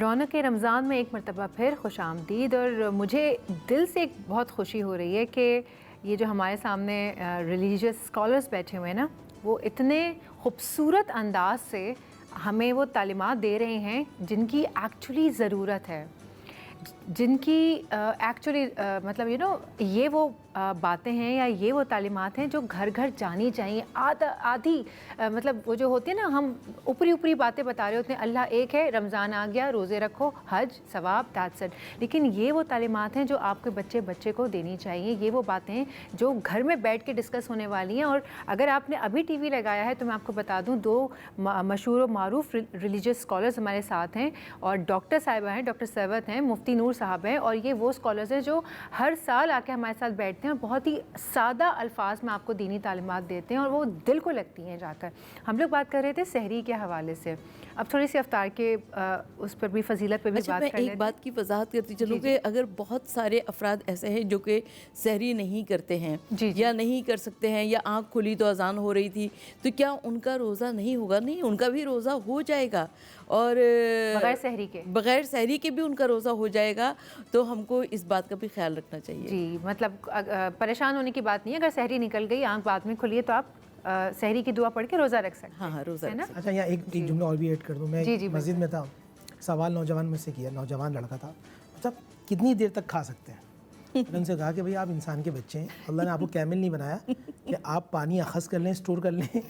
رونق رمضان میں ایک مرتبہ پھر خوش آمدید، اور مجھے دل سے ایک بہت خوشی ہو رہی ہے کہ یہ جو ہمارے سامنے ریلیجیس اسکالرس بیٹھے ہوئے ہیں نا، وہ اتنے خوبصورت انداز سے ہمیں وہ تعلیمات دے رہے ہیں جن کی ایکچولی ضرورت ہے، جن کی ایکچولی مطلب یہ وہ باتیں ہیں یا یہ وہ تعلیمات ہیں جو گھر گھر جانی چاہیے۔ آدھی مطلب وہ جو ہوتی ہے نا، ہم اوپری باتیں بتا رہے ہوتے ہیں، اللہ ایک ہے، رمضان آ گیا، روزے رکھو، حج، ثواب، دیٹس اٹ، لیکن یہ وہ تعلیمات ہیں جو آپ کے بچے کو دینی چاہیے۔ یہ وہ باتیں ہیں جو گھر میں بیٹھ کے ڈسکس ہونے والی ہیں۔ اور اگر آپ نے ابھی ٹی وی لگایا ہے تو میں آپ کو بتا دوں، 2 مشہور و معروف ریلیجیس اسکالرز ہمارے ساتھ ہیں، اور ڈاکٹر صاحبہ ہیں، ڈاکٹر ثروت ہیں، مفتی نور صاحب ہیں، اور یہ وہ اسکالرز ہیں جو ہر سال آ کے ہمارے ساتھ بیٹھتے ہیں اور بہت ہی سادہ الفاظ میں آپ کو دینی تعلیمات دیتے ہیں، اور وہ دل کو لگتی ہیں جا کر۔ ہم لوگ بات کر رہے تھے سحری کے حوالے سے، اب تھوڑی سی افطار کے اس پر بھی، فضیلت پہ بھی بات کر میں ایک بات کی وضاحت کرتی چلوں کہ اگر بہت سارے افراد ایسے ہیں جو کہ سحری نہیں کرتے ہیں یا نہیں کر سکتے ہیں، یا آنکھ کھلی تو اذان ہو رہی تھی، تو کیا ان کا روزہ نہیں ہوگا؟ نہیں، ان کا بھی روزہ ہو جائے گا، اور بغیر سحری کے بھی ان کا روزہ ہو جائے گا۔ تو ہم کو اس بات کا بھی خیال رکھنا چاہیے۔ جی، مطلب پریشان ہونے کی بات نہیں ہے، اگر سحری نکل گئی، آنکھ بعد میں کھلی ہے، تو آپ سحری کی دعا پڑھ کے روزہ رکھ سکتے ہیں۔ ہاں، روزہ رکھ سکتے ہیں۔ اچھا، یہاں ایک جملہ اور بھی ایڈ کر دوں میں۔ مسجد میں تھا، سوال نوجوان میں سے کیا، نوجوان لڑکا تھا، مطلب کتنی دیر تک کھا سکتے ہیں؟ میں نے ان سے کہا کہ بھئی آپ انسان کے بچے ہیں، اللہ نے آپ کو کیمل نہیں بنایا کہ آپ پانی اخذ کر لیں، اسٹور کر لیں،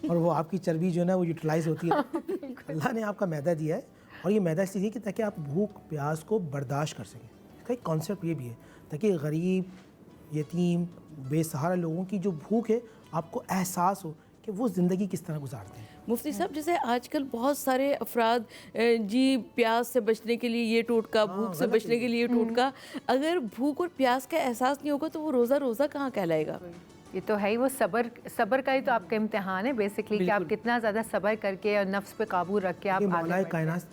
اور وہ آپ کی چربی جو ہے نا وہ یوٹیلائز ہوتی ہے۔ اللہ نے آپ کا معدہ دیا ہے، اور یہ معدہ اس لیے کہ تاکہ آپ بھوک پیاس کو برداشت کر سکیں۔ اس کا ایک کانسیپٹ یہ بھی ہے تاکہ غریب، یتیم، بے سہارا لوگوں کی جو بھوک ہے آپ کو احساس ہو کہ وہ زندگی کس طرح گزارتے ہیں۔ مفتی صاحب، جیسے آج کل بہت سارے افراد جی پیاس سے بچنے کے لیے یہ ٹوٹکا، بھوک سے بچنے کے لیے یہ ٹوٹکا، اگر بھوک اور پیاس کا احساس نہیں ہوگا تو وہ روزہ کہاں کہلائے گا؟ یہ تو ہے ہی، وہ صبر کا ہی تو آپ کا امتحان ہے بیسکلی، کہ آپ کتنا زیادہ صبر کر کے اور نفس پہ قابو رکھ کے آپ مولا کائنات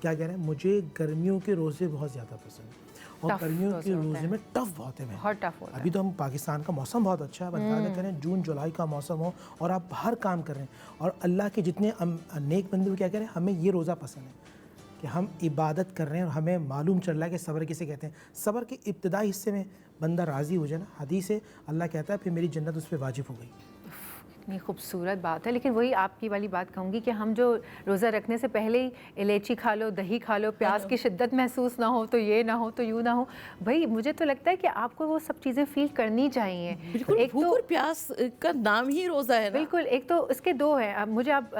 کیا کہہ رہے ہیں؟ مجھے گرمیوں کے روزے بہت زیادہ پسند ہیں، اور گرمیوں کے روزے میں ٹف بہت ہیں۔ بہت ٹف ہوتا ہے۔ ابھی تو ہم پاکستان کا موسم بہت اچھا ہے، اللہ کہہ رہے ہیں جون جولائی کا موسم ہو اور آپ باہر کام کر رہے ہیں، اور اللہ کے جتنے نیک بندے کیا کہہ رہے ہیں، ہمیں یہ روزہ پسند ہے کہ ہم عبادت کر رہے ہیں اور ہمیں معلوم چل رہا ہے کہ صبر کسے کہتے ہیں۔ صبر کے ابتدائی حصے میں بندہ راضی ہو جائے نا، حدیث ہے، اللہ کہتا ہے پھر میری جنت اس پہ واجب ہو گئی۔ اتنی خوبصورت بات ہے، لیکن وہی آپ کی والی بات کہوں گی کہ ہم جو روزہ رکھنے سے پہلے ہی الائچی کھا لو، دہی کھا لو، پیاس کی شدت محسوس نہ ہو تو یہ نہ ہو تو یوں نہ ہو، بھائی مجھے تو لگتا ہے کہ آپ کو وہ سب چیزیں فیل کرنی چاہیے۔ بالکل، بھوک اور پیاس کا نام ہی روزہ ہے نا۔ بالکل، ایک تو اس کے 2 ہیں، اب مجھے آپ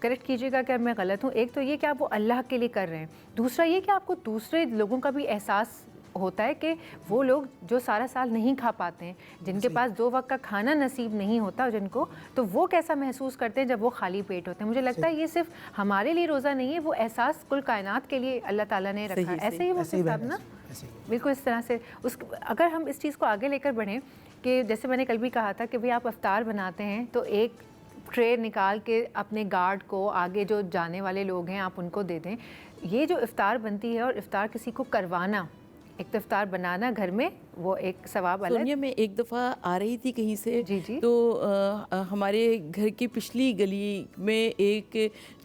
کریکٹ کیجیے گا کہ میں غلط ہوں۔ ایک تو یہ کہ آپ وہ اللہ کے لیے کر رہے ہیں، دوسرا یہ کہ آپ کو دوسرے لوگوں کا بھی احساس ہوتا ہے کہ وہ لوگ جو سارا سال نہیں کھا پاتے ہیں، جن کے پاس 2 وقت کا کھانا نصیب نہیں ہوتا جن کو، تو وہ کیسا محسوس کرتے ہیں جب وہ خالی پیٹ ہوتے ہیں۔ مجھے لگتا ہے یہ صرف ہمارے لیے روزہ نہیں ہے، وہ احساس کل کائنات کے لیے اللہ تعالیٰ نے رکھا ہے۔ ایسے ہی وہ صاحب نا، بالکل اس طرح سے اگر ہم اس چیز کو آگے لے کر بڑھیں کہ جیسے میں نے کل بھی کہا تھا کہ بھئی آپ افطار بناتے ہیں تو ایک ٹرے نکال کے اپنے گارڈ کو، آگے جو جانے والے لوگ ہیں آپ ان کو دے دیں۔ یہ جو افطار بنتی ہے اور افطار کسی کو کروانا، ایک تو افطار بنانا گھر میں، وہ ایک ثواب الگ۔ سونیا، میں ایک دفعہ آ رہی تھی کہیں سے، تو ہمارے گھر کی پچھلی گلی میں ایک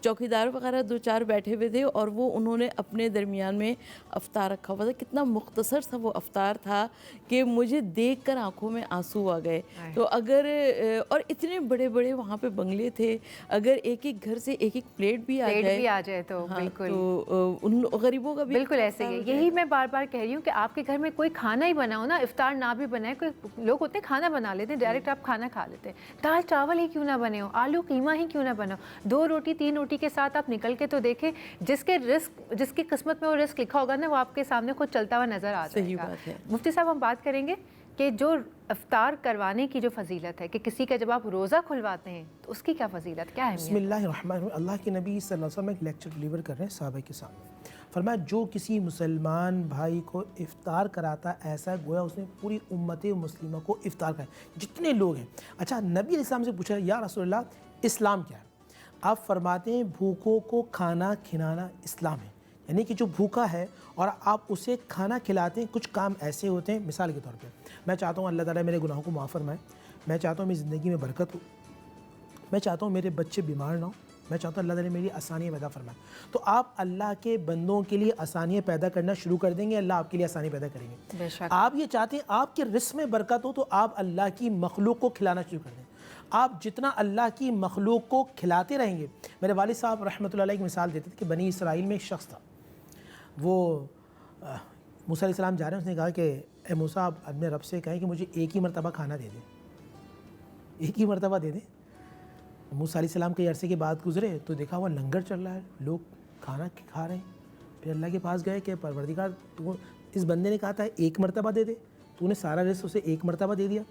چوکیدار وغیرہ 2-4 بیٹھے ہوئے تھے، اور وہ انہوں نے اپنے درمیان میں افطار رکھا ہوا تھا۔ کتنا مختصر سا وہ افطار تھا کہ مجھے دیکھ کر آنکھوں میں آنسو آ گئے۔ تو اگر اور اتنے بڑے بڑے وہاں پہ بنگلے تھے، اگر ایک ایک گھر سے ایک ایک پلیٹ بھی آ جائے تو بالکل، تو ان غریبوں کا بھی بالکل ایسے ہی۔ یہی میں بار بار کہہ رہی ہوں کہ آپ کے گھر میں کوئی کھانا ہی بنا ہو نا، افطار نہ بھی بنائے، کوئی لوگ ہوتے ہیں کھانا بنا لیتے ہیں، ڈائریکٹ آپ کھانا کھا لیتے ہیں، دال چاول ہی کیوں نہ بنے ہو، آلو قیمہ ہی کیوں نہ بنا ہو، 2 روٹی 3 روٹی کے ساتھ آپ نکل کے تو دیکھیں، جس کی قسمت میں وہ رزق لکھا ہوگا نا، وہ آپ کے سامنے خود چلتا ہوا نظر آ جائے گا۔ مفتی صاحب، ہم بات کریں گے کہ جو افطار کروانے کی جو فضیلت ہے، کہ کسی کا جب آپ روزہ کھلواتے ہیں تو اس کی کیا فضیلت، کیا ہے؟ بسم اللہ الرحمن الرحیم۔ اللہ کے نبی صلی اللہ علیہ وسلم ایک لیکچر ڈلیور کر رہے ہیں صحابہ کے سامنے، فرمایا جو کسی مسلمان بھائی کو افطار کراتا ایسا گویا اس نے پوری امت مسلمہ کو افطار کرایا، جتنے لوگ ہیں۔ اچھا، نبی علیہ السلام سے پوچھا یا رسول اللہ اسلام کیا ہے؟ آپ فرماتے ہیں بھوکوں کو کھانا کھلانا اسلام ہے، یعنی کہ جو بھوکا ہے اور آپ اسے کھانا کھلاتے ہیں۔ کچھ کام ایسے ہوتے ہیں، مثال کے طور پہ میں چاہتا ہوں اللہ تعالیٰ میرے گناہوں کو معاف فرمائے، میں چاہتا ہوں میری زندگی میں برکت ہو، میں چاہتا ہوں میرے بچے بیمار نہ ہوں، میں چاہتا ہوں اللہ تعالیٰ میرے لیے آسانیاں پیدا فرمائے. تو آپ اللہ کے بندوں کے لیے آسانیاں پیدا کرنا شروع کر دیں گے, اللہ آپ کے لیے آسانی پیدا کریں گے. بے شک. آپ یہ چاہتے ہیں آپ کے رزق میں برکت ہو, تو آپ اللہ کی مخلوق کو کھلانا شروع کر دیں. آپ جتنا اللہ کی مخلوق کو کھلاتے رہیں گے. میرے والد صاحب رحمۃ اللہ علیہ ایک مثال دیتے تھے کہ بنی اسرائیل میں ایک شخص تھا, وہ موسیٰ علیہ السلام جا رہے ہیں, اس نے کہا کہ اے موسیٰ آپ اپنے رب سے کہیں کہ مجھے ایک ہی مرتبہ کھانا دے دیں, ایک ہی مرتبہ دے دیں. موسیٰ علیہ السلام کے عرصے کے بعد گزرے تو دیکھا وہ لنگر چل رہا ہے, لوگ کھانا کھا رہے ہیں. پھر اللہ کے پاس گئے کہ پروردگار تو اس بندے نے کہا تھا ایک مرتبہ دے دے, تو نے سارا رزق اسے ایک مرتبہ دے دیا.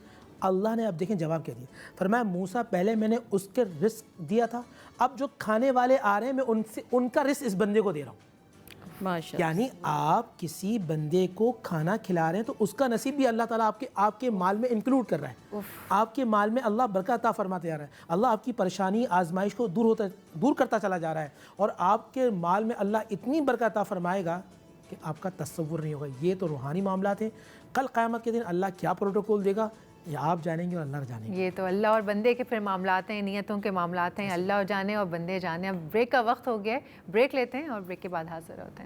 اللہ نے اب دیکھیں جواب کیا دیا, فرمایا موسیٰ پہلے میں نے اس کے رزق دیا تھا, اب جو کھانے والے آ رہے ہیں میں ان کا رزق اس بندے کو دے رہا ہوں. یعنی آپ کسی بندے کو کھانا کھلا رہے ہیں تو اس کا نصیب بھی اللہ تعالیٰ آپ کے مال میں انکلوڈ کر رہا ہے. آپ کے مال میں اللہ برکت عطا فرماتے جا رہا ہے. اللہ آپ کی پریشانی آزمائش کو دور کرتا چلا جا رہا ہے, اور آپ کے مال میں اللہ اتنی برکت عطا فرمائے گا کہ آپ کا تصور نہیں ہوگا. یہ تو روحانی معاملات ہیں. کل قیامت کے دن اللہ کیا پروٹوکول دے گا یہ آپ جانیں گے اور اللہ جانیں گے. یہ تو اللہ اور بندے کے پھر معاملات ہیں, نیتوں کے معاملات ہیں, اللہ جانے اور بندے جانے. اب بریک کا وقت ہو گیا ہے, بریک لیتے ہیں اور بریک کے بعد حاضر ہوتے ہیں.